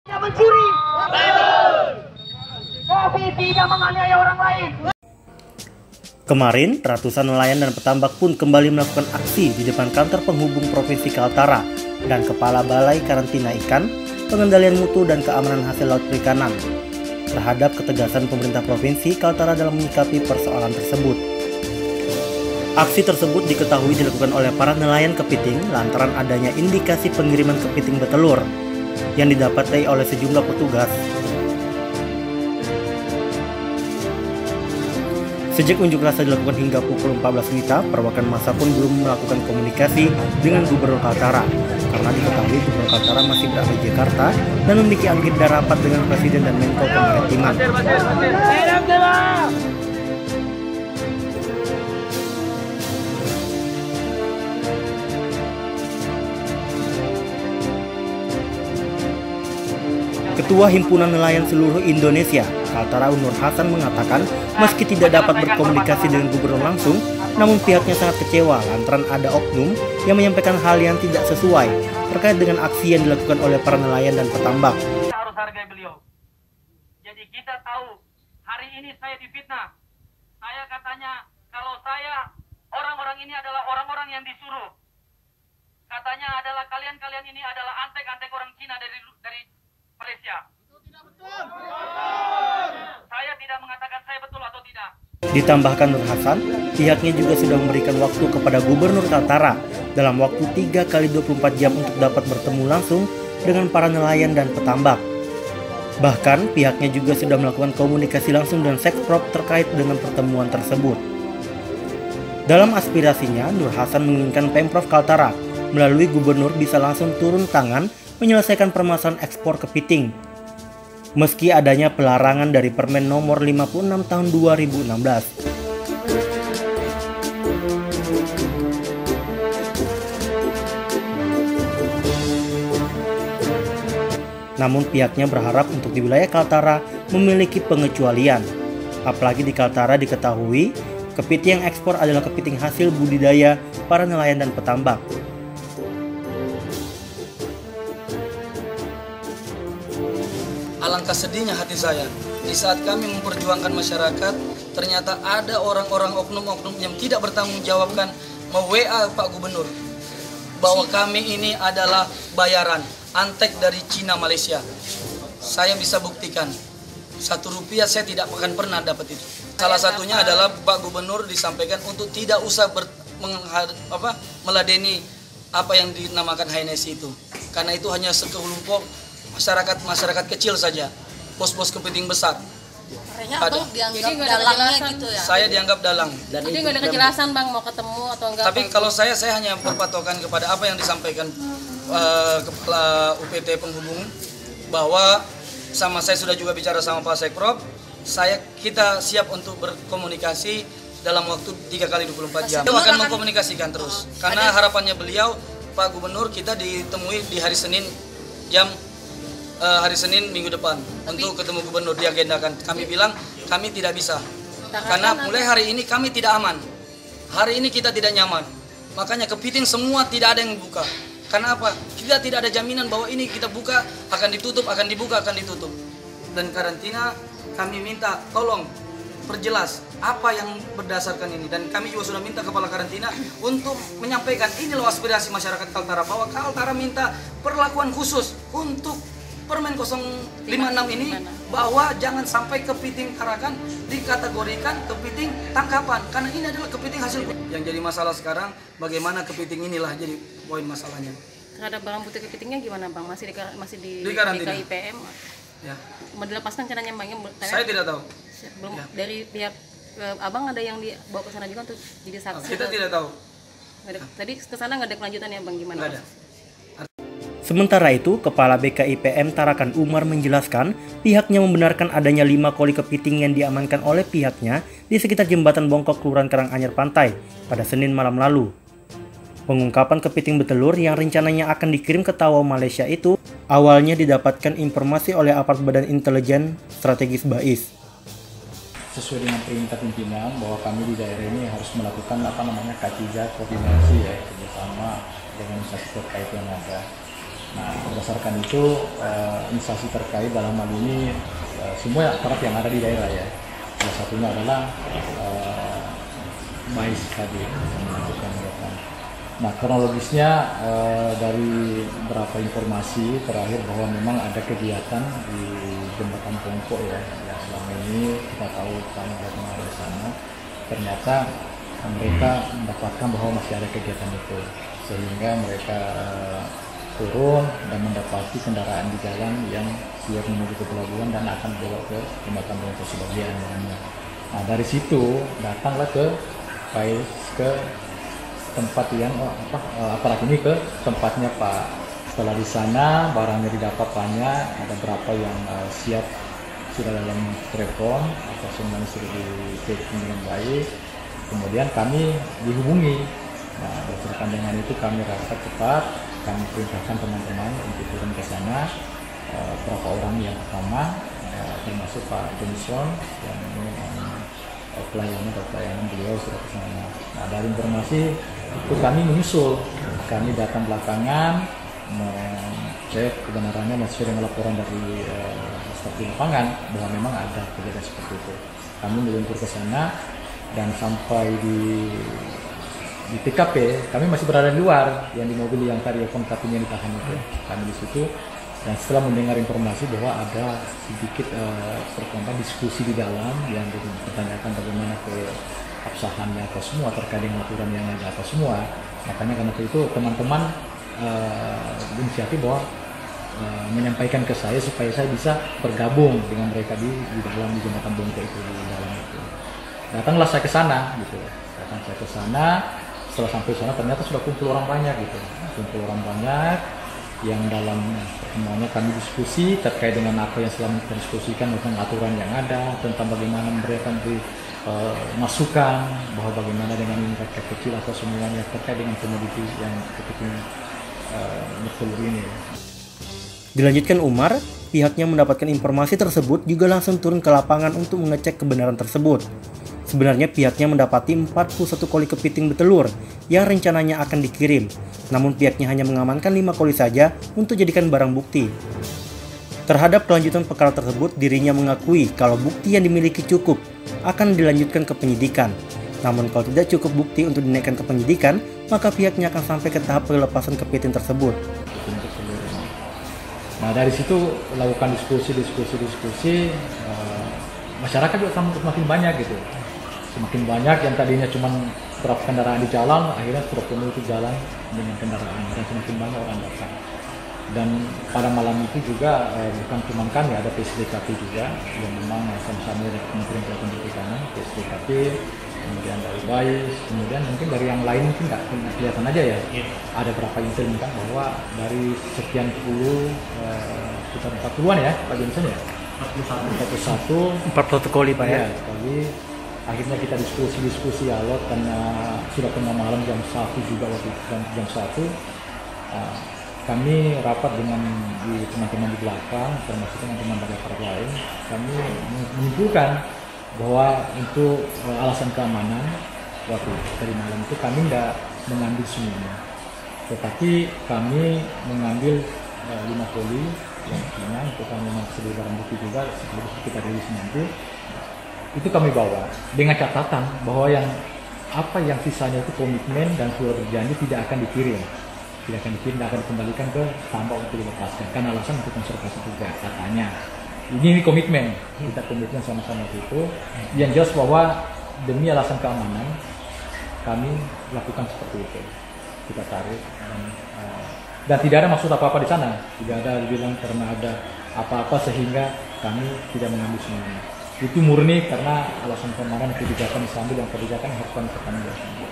Tidak mencuri. Kopi tidak menganiaya orang lain. Kemarin, ratusan nelayan dan petambak pun kembali melakukan aksi di depan kantor penghubung Provinsi Kaltara dan Kepala Balai Karantina Ikan, Pengendalian Mutu dan Keamanan Hasil Laut Perikanan terhadap ketegasan pemerintah Provinsi Kaltara dalam menyikapi persoalan tersebut. Aksi tersebut diketahui dilakukan oleh para nelayan kepiting lantaran adanya indikasi pengiriman kepiting betelur yang didapati oleh sejumlah petugas. Sejak unjuk rasa dilakukan hingga pukul 14 WITA, perwakilan massa pun belum melakukan komunikasi dengan Gubernur Kaltara karena diketahui Gubernur Kaltara masih berada di Jakarta dan memiliki agenda rapat dengan Presiden dan Menko Kemaritiman. Ketua Himpunan Nelayan Seluruh Indonesia, Kaltara Nur Hasan mengatakan meski tidak dapat berkomunikasi dengan gubernur langsung, namun pihaknya sangat kecewa lantaran ada oknum yang menyampaikan hal yang tidak sesuai terkait dengan aksi yang dilakukan oleh para nelayan dan petambak. Kita harus hargai beliau. Jadi kita tahu hari ini saya difitnah. Saya katanya kalau saya orang-orang ini adalah orang-orang yang disuruh. Katanya adalah kalian-kalian ini adalah antek-antek orang Cina dari Malaysia. Saya tidak mengatakan saya betul atau tidak. Ditambahkan Nur Hasan, pihaknya juga sudah memberikan waktu kepada Gubernur Kaltara dalam waktu 3 kali 24 jam untuk dapat bertemu langsung dengan para nelayan dan petambak. Bahkan pihaknya juga sudah melakukan komunikasi langsung dengan Sekprop terkait dengan pertemuan tersebut. Dalam aspirasinya, Nur Hasan menginginkan Pemprov Kaltara melalui gubernur bisa langsung turun tangan menyelesaikan permasalahan ekspor kepiting. Meski adanya pelarangan dari Permen nomor 56 tahun 2016. Namun pihaknya berharap untuk di wilayah Kaltara memiliki pengecualian. Apalagi di Kaltara diketahui kepiting yang ekspor adalah kepiting hasil budidaya para nelayan dan petambak. Alangkah sedihnya hati saya di saat kami memperjuangkan masyarakat, ternyata ada orang-orang oknum-oknum yang tidak bertanggung jawabkan me-WA Pak Gubernur bahwa kami ini adalah bayaran antek dari Cina Malaysia. Saya bisa buktikan, 1 rupiah saya tidak akan pernah dapat itu. Salah satunya adalah Pak Gubernur disampaikan untuk tidak usah meladeni apa yang dinamakan HNS itu, karena itu hanya sekelompok masyarakat kecil saja, bos-bos kepiting besar. Abang dianggap dalangnya gitu ya? Saya dianggap dalang. Jadi nggak ada kejelasan bang mau ketemu atau enggak? Tapi kalau saya hanya berpatokan kepada apa yang disampaikan Kepala UPT Penghubung, bahwa saya sudah juga bicara sama Pak Sekprop, kita siap untuk berkomunikasi dalam waktu 3 kali 24 jam. Kita akan mengkomunikasikan terus, karena harapannya beliau Pak Gubernur kita ditemui di hari Senin minggu depan untuk ketemu gubernur, diagendakan. Kami bilang kami tidak bisa karena mulai hari ini kami tidak aman. Hari ini kita tidak nyaman. Makanya kepiting semua tidak ada yang buka. Karena apa? Kita tidak ada jaminan bahwa ini kita buka akan ditutup, akan dibuka, akan ditutup. Dan karantina kami minta tolong perjelas apa yang berdasarkan ini, dan kami juga sudah minta kepala karantina untuk menyampaikan ini loh aspirasi masyarakat Kaltara, bahwa Kaltara minta perlakuan khusus untuk Permen 056 ini, bahwa jangan sampai kepiting Tarakan dikategorikan kepiting tangkapan, karena ini adalah kepiting hasil. Yang jadi masalah sekarang bagaimana kepiting inilah jadi poin masalahnya. Terhadap barang putih kepitingnya gimana bang? Masih di karantina. KIPM? Ya. Mau dilepaskan caranya bang? Saya tidak tahu. Belum Ya. Dari pihak abang ada yang dibawa ke sana juga untuk jadi saksi? Kita tidak tahu. Tadi ke sana nggak ada kelanjutan ya bang, gimana? Nggak ada. Sementara itu, Kepala BKIPM Tarakan Umar menjelaskan pihaknya membenarkan adanya 5 koli kepiting yang diamankan oleh pihaknya di sekitar jembatan Bongkok, Kelurahan Karanganyar Pantai pada Senin malam lalu. Pengungkapan kepiting betelur yang rencananya akan dikirim ke Tawau, Malaysia itu awalnya didapatkan informasi oleh aparat Badan Intelijen Strategis BAIS. Sesuai dengan perintah pimpinan bahwa kami di daerah ini harus melakukan koordinasi ya, kerjasama dengan instansi terkait yang ada. Nah, berdasarkan itu instansi terkait dalam hal ini semua aparat yang ada di daerah ya. Salah satunya adalah MAIS tadi yang melakukan kegiatan. Nah, kronologisnya dari beberapa informasi terakhir bahwa memang ada kegiatan di Jembatan Pongko ya. Yang selama ini kita tahu kami datang dari sana, ternyata mereka mendapatkan bahwa masih ada kegiatan itu, sehingga mereka turun dan mendapati kendaraan di jalan yang siap menuju ke pelabuhan dan akan dibawa ke Jembatan Pongko sebagian. Nah, dari situ datanglah ke tempat yang aparat ini ke tempatnya Pak. Setelah di sana barangnya didapat banyak, ada berapa yang siap sudah dalam telepon atau semuanya sudah di-packing dengan baik. Kemudian kami dihubungi. Nah, berdasarkan dengan itu kami rapat cepat, kami perintahkan teman-teman untuk turun ke sana. Berapa orang yang pertama, termasuk Pak Johnson yang pelayanan beliau sudah ke sana. Nah, dari informasi itu kami menyusul, kami datang belakangan mengecek kebenarannya sesuai dengan laporan dari staf di lapangan bahwa memang ada kejadian seperti itu. Kami meluncur ke sana dan sampai di TKP kami masih berada di luar, yang di mobil yang tadi kontaknya ditahan itu. Kami di situ dan setelah mendengar informasi bahwa ada sedikit perkembangan diskusi di dalam yang dipertanyakan bagaimana keabsahannya atau semua terkait dengan aturan yang ada atau semua, makanya karena itu teman-teman inisiatif bahwa menyampaikan ke saya supaya saya bisa bergabung dengan mereka di dalam di Jembatan Pongko itu di dalam itu. Datanglah saya ke sana gitu. Datang saya ke sana, setelah sampai sana ternyata sudah kumpul orang banyak gitu. Kumpul orang banyak yang dalam pertemuannya kami diskusi terkait dengan apa yang selama kita diskusikan tentang aturan yang ada, tentang bagaimana mereka memberi masukan bahwa bagaimana dengan ini rakyat kecil atau semuanya terkait dengan komoditi yang begitu bertelur ini. Dilanjutkan Umar, pihaknya mendapatkan informasi tersebut juga langsung turun ke lapangan untuk mengecek kebenaran tersebut. Sebenarnya pihaknya mendapati 41 koli kepiting betelur yang rencananya akan dikirim, namun pihaknya hanya mengamankan 5 koli saja untuk jadikan barang bukti. Terhadap kelanjutan perkara tersebut, dirinya mengakui kalau bukti yang dimiliki cukup akan dilanjutkan ke penyidikan. Namun kalau tidak cukup bukti untuk dinaikkan ke penyidikan, maka pihaknya akan sampai ke tahap pelepasan kepiting tersebut. Nah, dari situ lakukan diskusi, masyarakat juga semakin banyak gitu. Semakin banyak yang tadinya cuma berapa kendaraan di jalan, akhirnya sudah penuh itu jalan dengan kendaraan dan semakin banyak orang datang. Dan pada malam itu juga bukan cuma kami, ada PSDKP juga yang memang sama-sama dari Kementerian Pertanian, PSDKP, kemudian dari BAIS, kemudian mungkin dari yang lain mungkin nggak kelihatan aja ya. Ada berapa intel kan bahwa dari sekian puluh sekitar 40-an ya Pak Johnson ya? 41 koli Pak ya? Kali akhirnya kita diskusi alot karena sudah tengah malam jam 1 juga waktu itu, jam 1 kami rapat dengan teman-teman di belakang termasuk teman-teman dari aparat lain. Kami menyimpulkan bahwa untuk alasan keamanan waktu dari malam itu kami tidak mengambil semuanya, tetapi kami mengambil 5 koli yang Cina itu kami memang sebagai barang bukti juga sebelum kita rilis nanti. Itu kami bawa dengan catatan bahwa yang sisanya itu komitmen dan sudah berjanji tidak akan dikirim, tidak akan dikembalikan ke tambak untuk dilepaskan karena alasan untuk konservasi juga katanya. Ini komitmen, kita komitmen sama-sama itu. Yang jelas bahwa demi alasan keamanan kami lakukan seperti itu, kita tarik dan tidak ada maksud apa-apa di sana, tidak ada dibilang karena ada apa-apa sehingga kami tidak mengambil semuanya. Itu murni karena alasan keamanan, kebijakan disambil dan kebijakan harus kami pertanggungjawabkan.